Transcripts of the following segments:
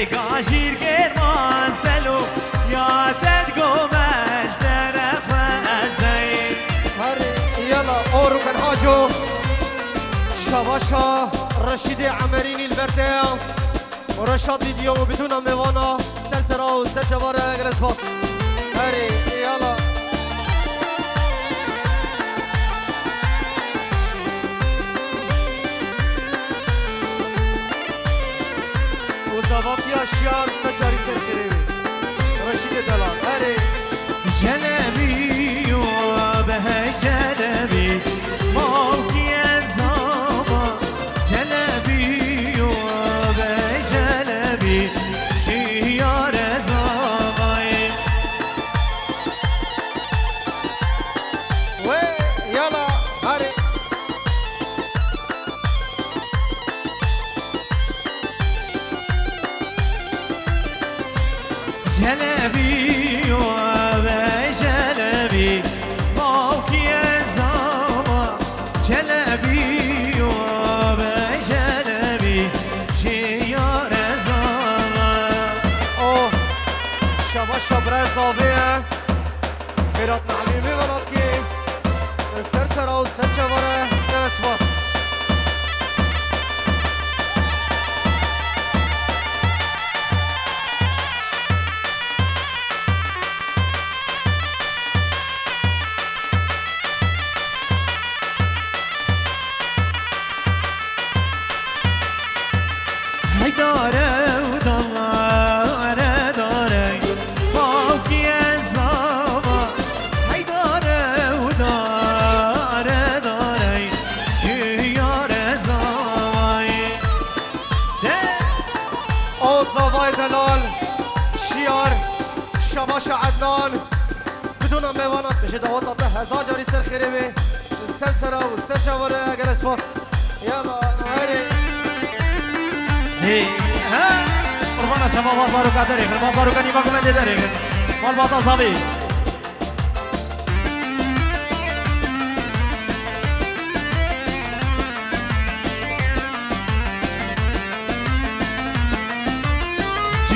گاجیر گرمان سلو یادت گمش درخ ازای يلا اورو كان حاجو شباشا رشيد عمريني البرتاع ورشاد فيديو بدون ميوانا سلسرة وسلسبارة جلس باص هاري يلا وزباطي اشيار سجاري سلسري رشيد دلال هاري جلبی و به جلبی موکی زما جلبی و به جلبی شیار زمای وي يلا هاري جلبی و به جلبی موکی زما جلبی و به جلبی شیار زما اوه شباشا برزاويه خيرات معلمي ولادكي سرسرة وسجبرة جلس باص هی داره و داره داره موکی زما هی داره و داره داره شیار زمای او زاوای دلال شیار شباشا عدنان بدون میوانات بشه دوات الله هزار جاری سر خیره سرسرة وسجبرة جلس باص يلا هاري هی ها قربان شما بازارو کدری خل بازارو کنی با کمنده داری مال باتا زابی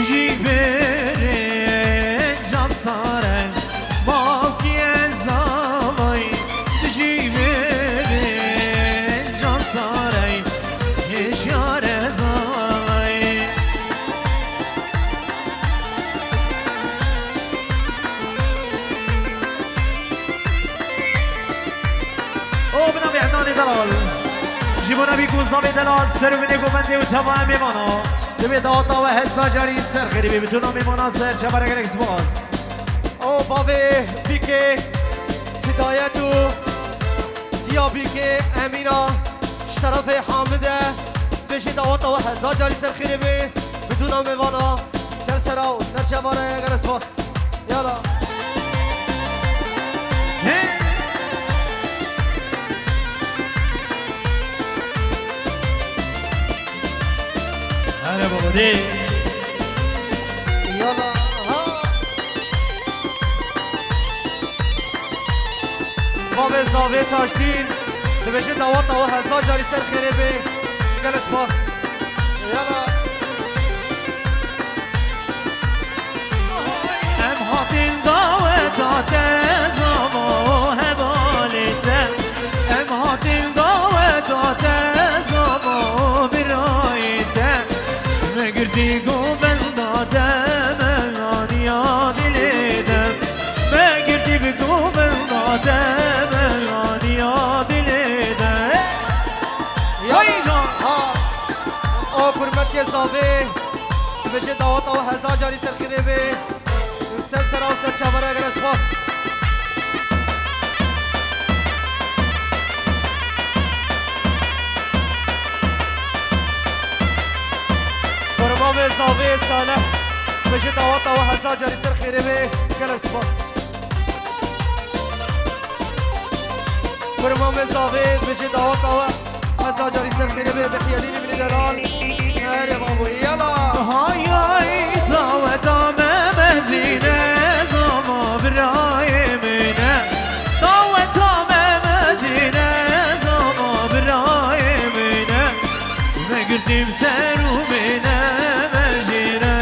جی بره جان ساره موکی زمای جی بره جان ساره شیار زمای او بنام اعدان دلال جیبونا بی گوزنام دلال سر بینه گومنده و تمام میمانا دبی داتا و حسا جاری سر خیلی بی بتونا میمانا سر چه برگر اکس باز او باوی بیکه هدایتو دیا بیکه امینا شرف حامده بشه دوات و هزار جاری سر خیره بی بدون میوانا سرسرا و سرچباره گرس باس یالا هره بابا دی یالا ها باوی زاوی تاشتین بشه دوات و هزار جاری سر خیره بی گرس باس یالا ام هاتین داوت زما هبالیده ام هاتین داوت زما برایده مگردی گو بلدادم من یاد لیدم مگردی بگو بلدادم من یاد لیدم یالا ها او کرمت یه زاوی بشه دوات و هزار جاری سر خیره بی سرسرا و سرچباره گرس باس برمام زاوی صالح بشه دوات و هزار جاری سر خیره بی گرس باس برمام زاوی بشه دوات و هزار جاری سر خیره بی بخیالینی بینی دلال هره بابو یلا های داوت مزینه زما برای منه داوت مزینه زما برای منه مگردیم سر و منه مجینه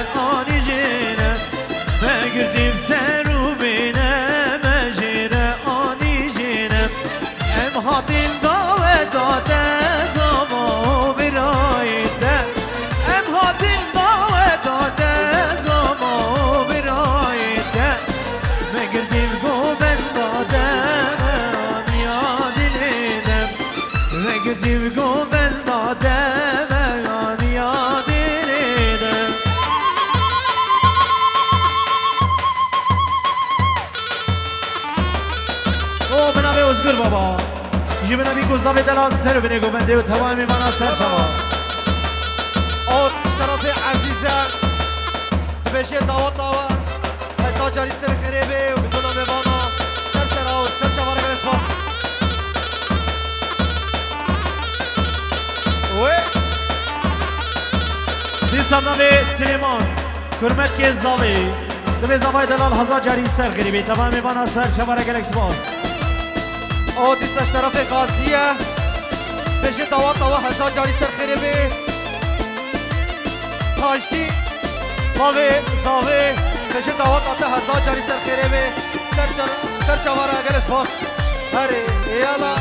جيبنا بيكو زاوية دلال سر بنيكو بندي وتهوى ميمانا سر شوا او طرف عزیزه بشه دعوت دعوت هزار جاری سر خریبه و بدون میوانا سر سرا و سر چواره گل اسپاس دي سرنامه سليمان كرمت كي زاوي دبي زاوية دلال هزار جاري سر خريبي تهوى ميمانا سر شوا گلکس باس او دیسش طرف غازیه بشه دعوت دعوت هزار جاری سر خریبه تاشتی باوی زاوی بشه دعوت آته هزار جاری سر خریبه سر چواره گل اسپاس هره یالا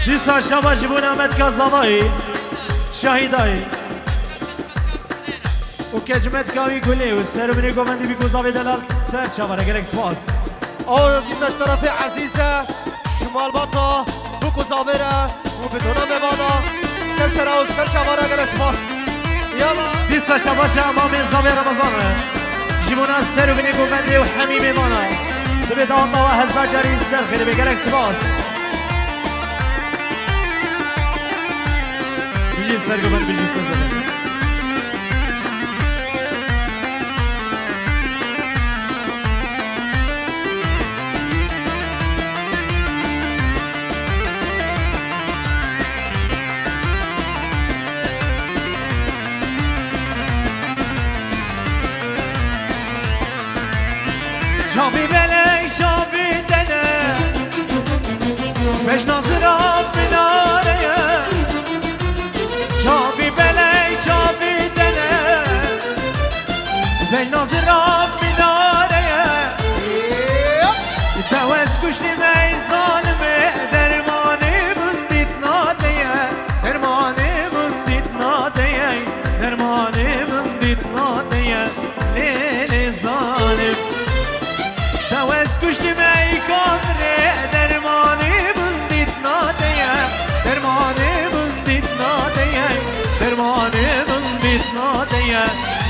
دي سر شوا جيبون احمد كازاوي شاهداي وكجمت كاوي كلي والسر بنيكو بندي بيكو زاوية دلال سر شوا گلکس باس او دیسش طرف عزیزه شمال باتا بکو زاویره و بدون میوانا سر سرا و سر چواره گل اسپاس یالا ديسا شباشا امام زاوية رمضان جيبونا السر بنيكو بندي وحميمي مانا دبي دعوة دعوة هزار جاري سر خريبي گلکس باس بيجي سر قبل بيجي سر قبل شابي بلي شابي دنا باش نظرات بناريا شابي بلي شابي دنا باش نظرات بناريا توس كشني ماي ظالمي درماني بنديت ناديا درماني بنديت ناديا درماني بنديت ناديا ليلي ظالم توس كشتي معي كامري درماني بنديت ناديا درماني بنديت ناديا درماني بنديت ناديا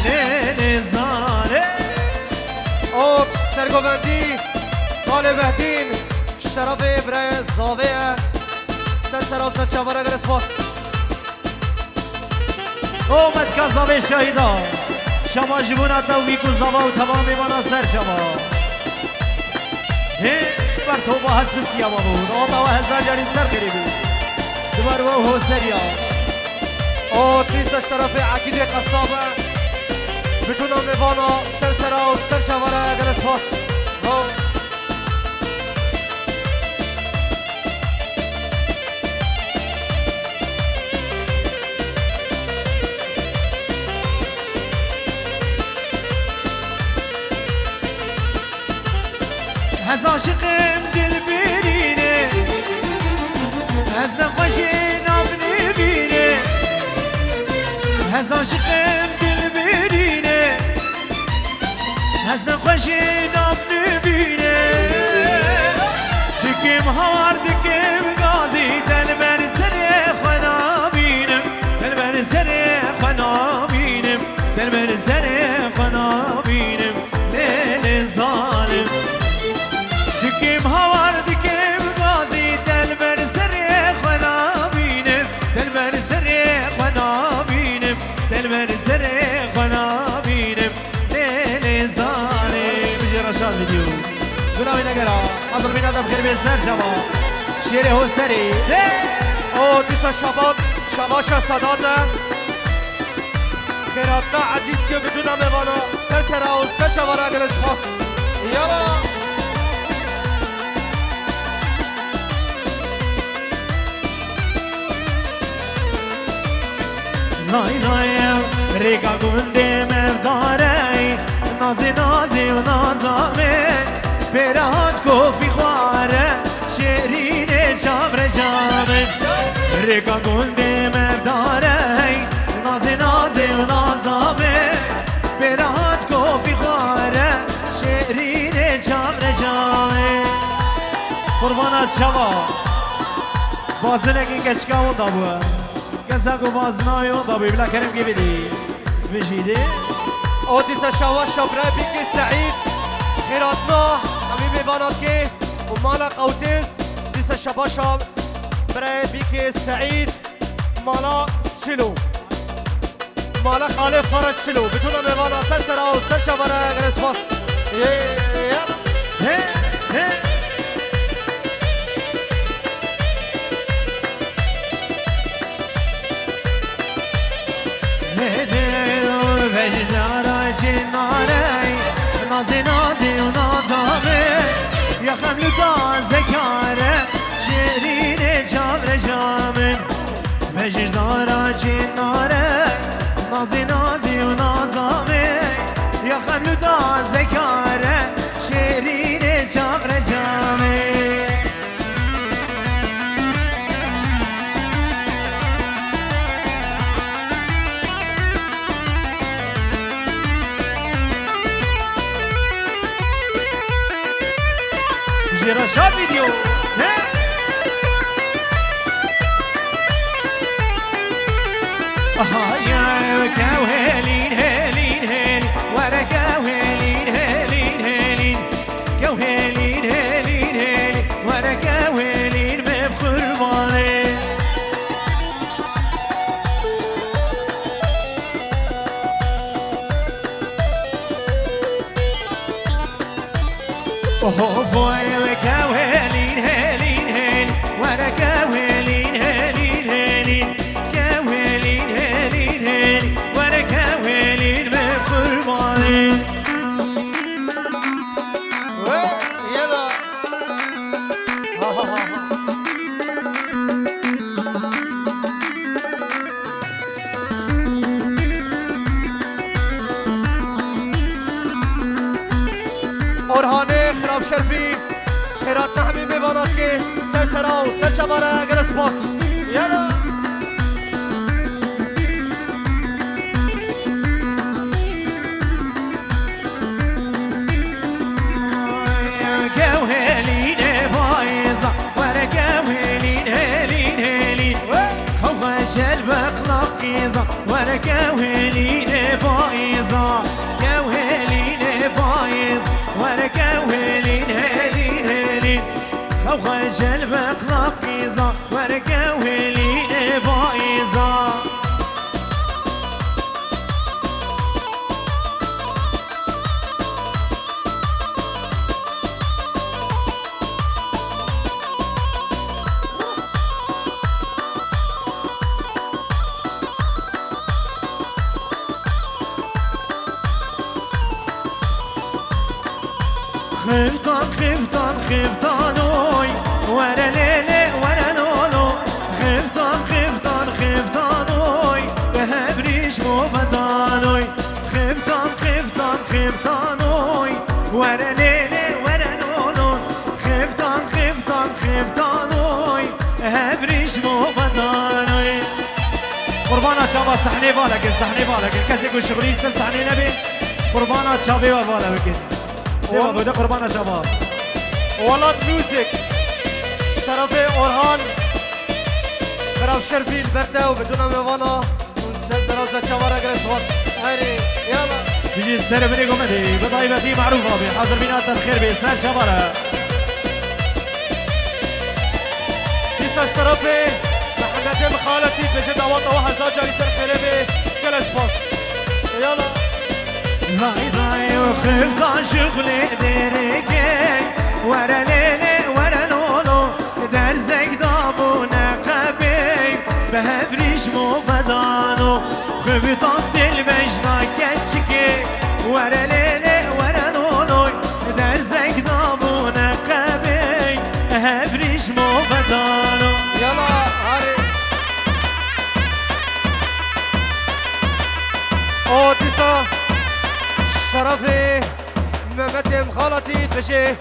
ليلي ظالم او سرگوبندی طالب الدین شرف برای زاویه سر سرا و سر چواره گل اسپاس اومد كازاوي شاهدا شما جبونا توبيكو زاوا وتمام وانا سر شما هي برتو با حسب سيابا بود آتا و هزار جاري سر قريبو دبر و هو سريا او دیسش طرف عقید قصابه بدون میوانا سر سرا و سر چواره گل اسپاس هز عاشقم دل برینه هز نقاشی ناب نبینه هز عاشقم دل برینه هز نقاشی ناب نبینه دکم هوار دکم گازی دل بر سر خنا بینم دل بر سر خنا بینم دل بر سر خنا بینم لیل ظالم دکم هوار دکم غازی دل بر سر خنا بینم دل بر سر خنا بینم دل بر سر خنا بینم لیل ظالم بجی رشاد ویدیو دوناوی نگرا اضرب این آدم خیر به سر شما شیر هو سری او دیسش شباش صداده خیراتنا عزیز که بدون میوانا سر سرا و سر چواره گل اسپاس یالا نای نایم ریکا گنده مرداره نازی نازی و نازامه پیرات کوفی خواره شیرین شامر شامه ریکا گنده مرداره نازی نازی و نازامه پیرات کوفی خواره شیرین شامر شامه قربانات شما بازنگی کچکا و دابوه کسا کو بازنای و دابوی بلا کرم کی بدی بجیده او دیسا شواش شبره بیگی سعید خیراتنا همی میوانات که ومالا قوتيز ديسا شباشا برای بیک سعید مالا سلو مالا خالق فرج سلو بتونا میوانا سر سرا و سر چوارا گرس باس نازی نازی و نازامه یا خملو تازه کاره شیرین چابر جامن وجدارا چناره نازی نازی و نازامه یا خملو تازه کاره شیرین چابر جامن جراشا ویدیو يا كوهلين هلين هلين ورا كوهلين هلين هلين كوهلين هلين هلين ورا كوهلين بقربانين فوي كوهلين هلين هلين ورا كوهلين هلين هلين كوهلين هلين هلين ورا كوهلين بقربانين يلا اورهانه خراب شرفی خیرات نحمی میوانات که سر سرا و سر چبارا گرس باس یلا كوهلين بايظة ورا كوهلين هلين هلين خوش البقلق قيظة ورا كوهلين بايظة كوهلين بايظ ورا كوهلين هلين هلين خوش البقلق قيظة ورا كوهلين بايظة خفتان خفتان خفتانوي ورا ليلي ورا نونو خفتان خفتان خفتانوي بهبريش مو بدانوي خفتان خفتان خفتانوي ورا ليلي ورا نونو خفتان خفتان خفتانوي بهبريش مو بدانوي قربانا شابا صحني بالك صحني بالك كسي كل شغلي سر صحني نبي قربانا شابي بالك دیوان بوده قربان شباب ولاد میوزیک شرف اورهان خراب شرفی البرده و بدون میوانا اون سلسله چوارا گرس واس هری یلا بيجي السر بني قمدي بطيبتي معروفة بحاضر بينات الخير بيسال شبارة دیساش طرفی محمد مخالطی بجد دعوات واحد جاری سر خیره گلس باس یلا راي راي وخفتان شغلي ديريكي ورا ليلي ورا نونو درزك دابونا قبي بهبريش مو بدانو خفتان تلبجنا كتشكي ورا ليلي ورا نونو درزك دابونا قبي بهبريش مو بدانو يلا هاري او ديسا شرفي ممتي مخالطي بشي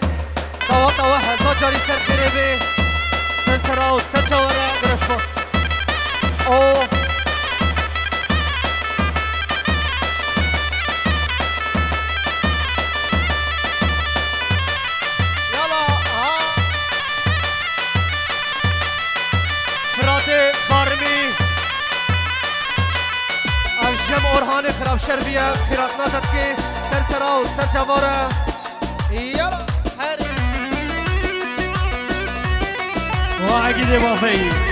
طواطا واحد زجري سر خريبي سلسرة وسلسة ورا قرش بص او يلا ها فراتي بارمي امشم اورهاني خراب شربية خيراتنا تتكي سلسرة وسلسة ورا يلا هاري وعقيدة بافي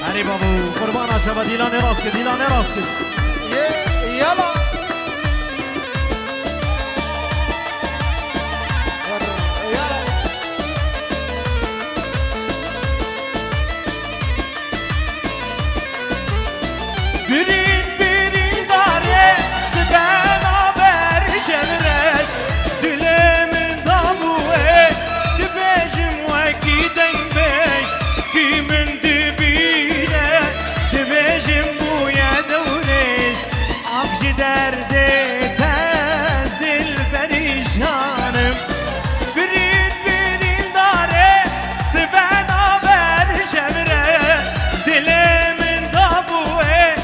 هری بابو قربانا شبا دیلانه راست کن دیلانه راست کن یلا Birin birin dare Sben haber şemret Dilemin damue Dibejim veki denbeş Kimin dibine Dibejim bu yedevreş Akşi derde tezil perişanım Birin birin dare Sben haber şemret Dilemin damue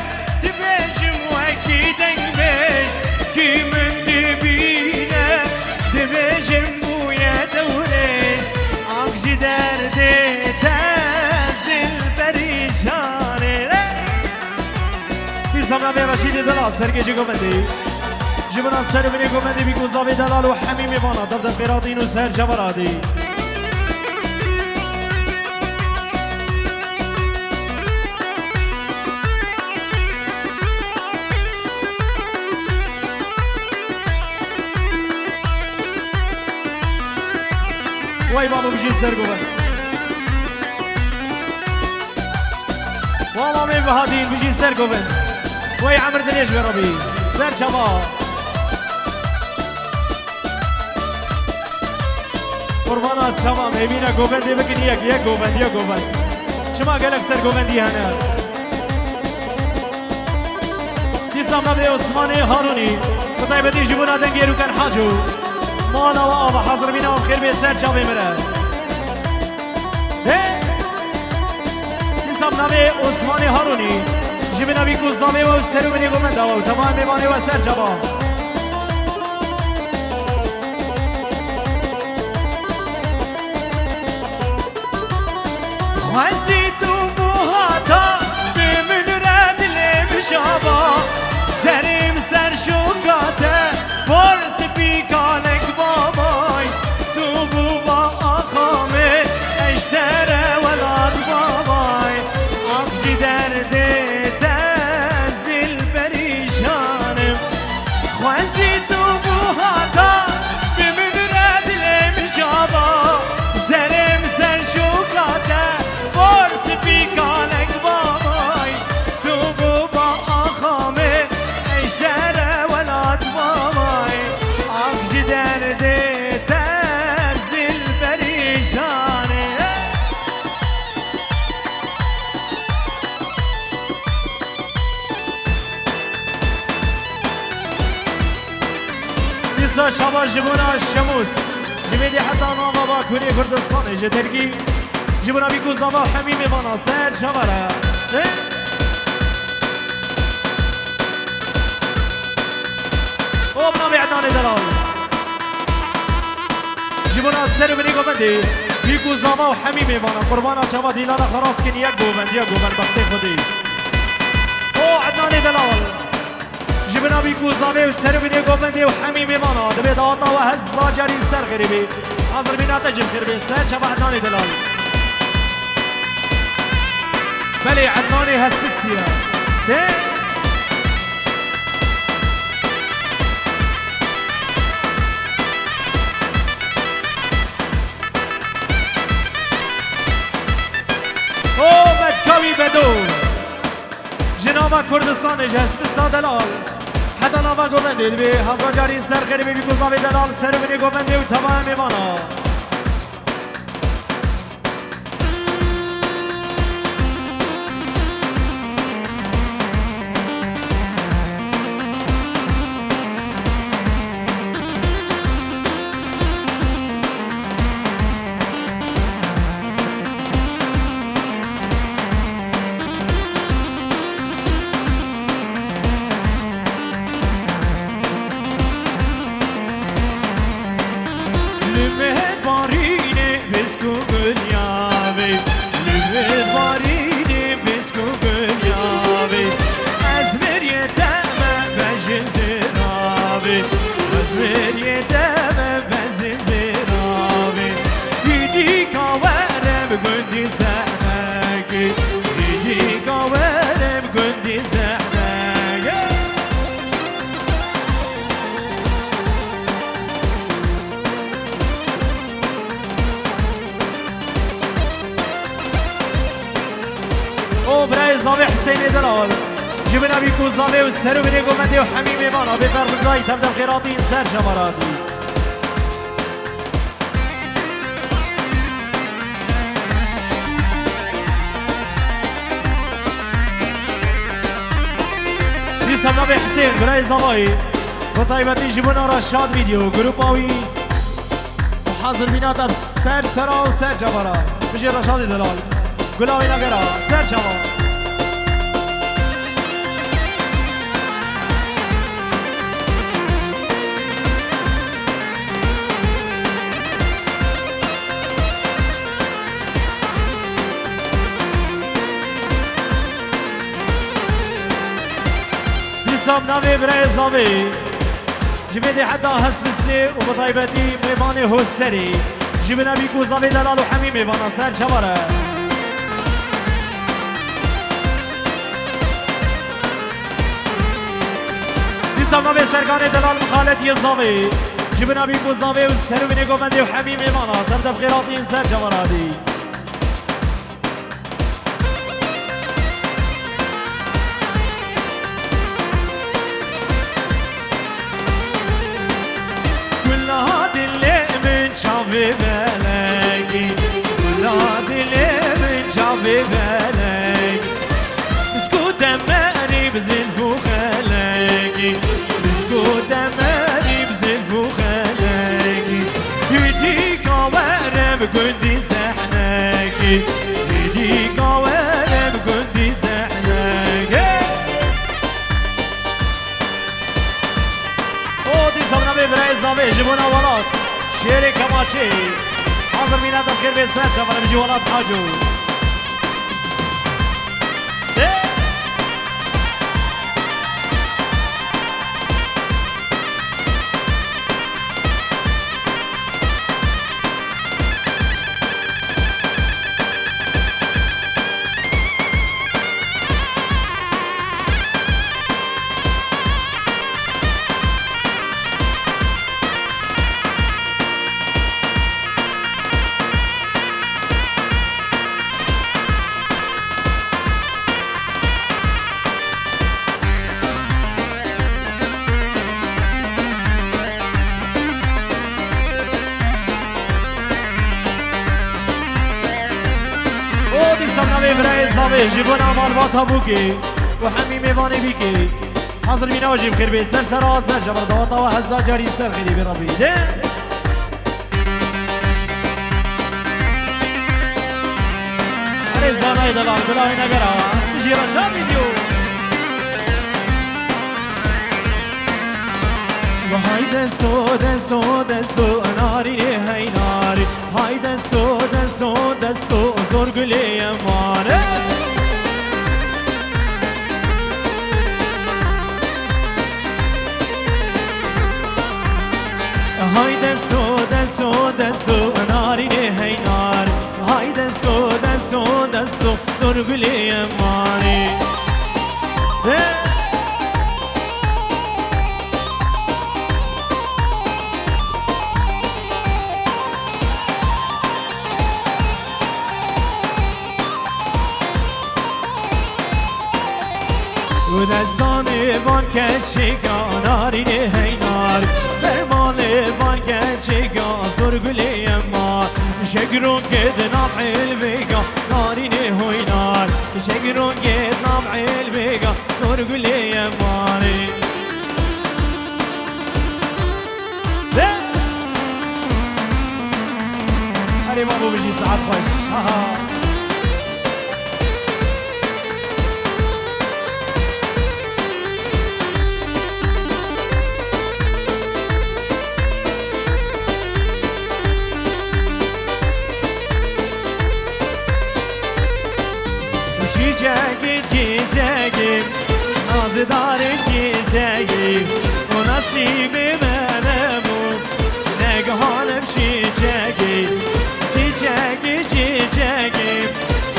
kimin dibine dibecim bu yedevre akşi derdi tezil perişane في زمنا به رشید دلال سرگیجی گومندی جبنا سر بینی گومندی بی گوزاوی دلال و حمیمی وانا دفتر قیراتین و سر جبرادی وای بابا بجید سر گوبند واما می بهادین بجید سر گوبند وای عمر دلیش برابی سر شبا قربانات شبا میبینه گوبندی بکن یک گوبند چما گلک سر گوبندی هنه دیسام نبی عثمانی هارونی خدای بدی جبونا دنگی رو کن حاجو مانا و آبا حاضر بینا و خیر بی سر چاوی مره نیسام نامی عثمانی هارونی جبی نبی گزدامه و سرو بینی گمنده و تمام میمانی و سر چاوا خوزی تو بوهاتا بمن رد لیم شابا زریم سر شکاته برس بیکانک بابای تو بوبا آخامه اشتره ولاد بابای آقشی درده دز دل پریشانم خوزی تو بوهاتا بمن رد لیم شابا زریم سر شکاته برس بیکانک بابای تو بوبا آخامه اشتره ولاد بابای آقشی درده تزل پریشانه بیستا شبا جبونا شموس جبیدی حتی ناما با کوری کردستانه جترگی جبونا بی کوزاوا حمیمی بانا سر شباره او بنامی عدنان دلال جبونا سر بنی گوبندی بی کوزاوا حمیمی بانا قربانا چوا دیلانا خراس کنی یک گوبند بختی خودی او عدنان دلال جبنا بی کوزاوی و سر بنی گوبندی و حمیمی بانا دبی داتا و هزا جاری سر غریبی حاضر بیناتا جم خیر بی سر چوا عدنان دلال بلی عدنانی هستسیه ده دو جناب کردستان جست دلال حتی نوا گوبنده بی هزار جاری سر خیلی بی گذابی دلال سر بینی گوبنده و تمام میمانا زاوی حسین دلال جبنا بیکو زاوی و سرو بینی گومندی و حمیم مانا بفر بزایی تبدل خیراتی این سر جماراتی ریسم نبی حسین برای زاوی و طایبتی جبنا رشاد ویدیو گروپ آوی و حاضر بیناتا سر سرا و سر جمارا بجی رشاد دلال گلاوی نگرا سر جمارا سام نوی برای زاوی جبیدی حتی هسفستی و بطایبتی میبانی حسری جبینا بیکو زاوی دلال و حمیم میبانا سر چواره سام نوی سرگان دلال مخالطی زاوی جبینا بیکو زاوی و سروی نگومندی و حمیم میبانا تبدب خیراتی این سر چواره دی Çavi belegi, la dilim çavi belegi. Bisku demeri bizin fuhelegi, bisku demeri bizin fuhelegi. Hüdi kaverem gündi sehnegi, hüdi kaverem gündi sehnegi. O di sabna be bray zabe jibuna walat. شیر کماچی حاضر مینا دخیر به سر چمانه بجی ولاد حاجو جبنا مال باتا بوكي وحمي ميباني بيكي حاضر بينا وجيب خير بيت سر سر سر جبر دواتا وهزا جاري سر خيري بربي ده علي زاناي دلال بلاوي نقرا تجي رشاد فيديو وهاي دستو دستو دستو ناري هاي ناري هاي دستو دستو دستو زور قلي يماني هاي دستو دستو دستو ناري هاي ناري هاي دستو دستو دستو زور قلي يماني دستان وان کچگا نارین هینار برمال وان کچگا زرگلی اما شگرون گد نام علبگا نارین هینار شگرون گد نام علبگا زرگلی امانی هلی بابو بجی ساعت خوش çiçeğim nazıdar çiçeğim o nasibi benim negahanım çiçeğim çiçeğim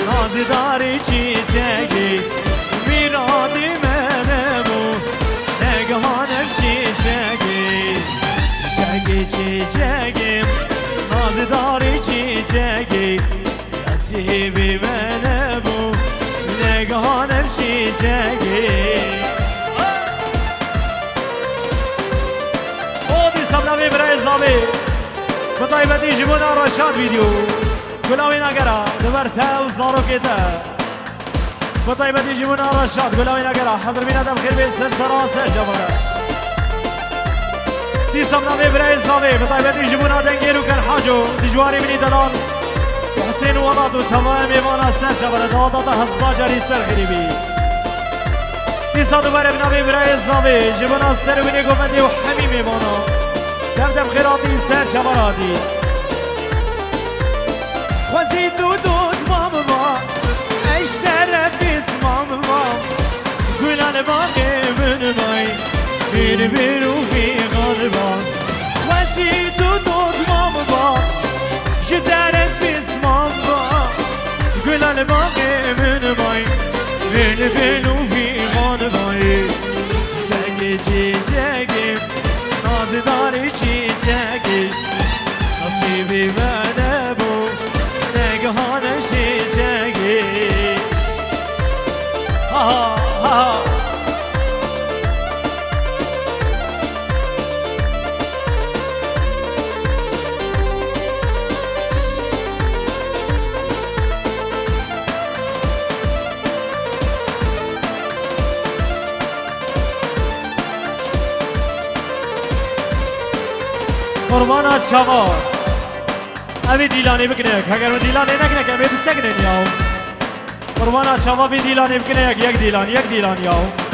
nazıdar çiçeğim miradım benim negahanım çiçeğim çiçeğim nazıdar çiçeğim nasibi benim نگاهانم چیچگی او دیستم نمی برای ازامی بطای بدی جمون راشاد ویدیو گلاوی نگره دبرته و زارو کیته بطای بدی جمون راشاد گلاوی نگره حضر بین ادم خیر بین سر سراسه جباره دیستم نمی برای ازامی بطای بدی جمون دنگیرو کن حاجو دیجواری بینی دلال حسين ولاد وتمام وانا سرجة بلد هذا هالزاجري سر غريبي يصادوا برا بنبي براي الزابي جبنا السر بني قومدي وحميمي بانا دم خيراتي سرجة برادي وزيد دودود ماما اشترى بس ماما قول انا باقي من ماي بير بيرو في غربا وزيد دودود ماما جدارس بس قول انا باقي من ماي بين بين وفي غان ماي چیچگی نازداری چیچگی نصیبی منه بو نگهان چیچگی ها ها قربانا شما ابي دیلانی بکنه اگر من دیلانی نکنه که بهت سکنه نیاو قربانا شما بی دیلانی بکنه یک دیلان یاو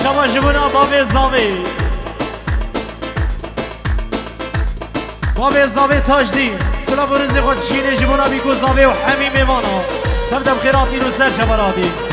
شما جبونا بابي زاوي بابي زاوي تاجدين سلام ورزق خود شيني جبونا بيكو زاوي وحميمي وانا تبدأ بخيراتي نسر جبراتي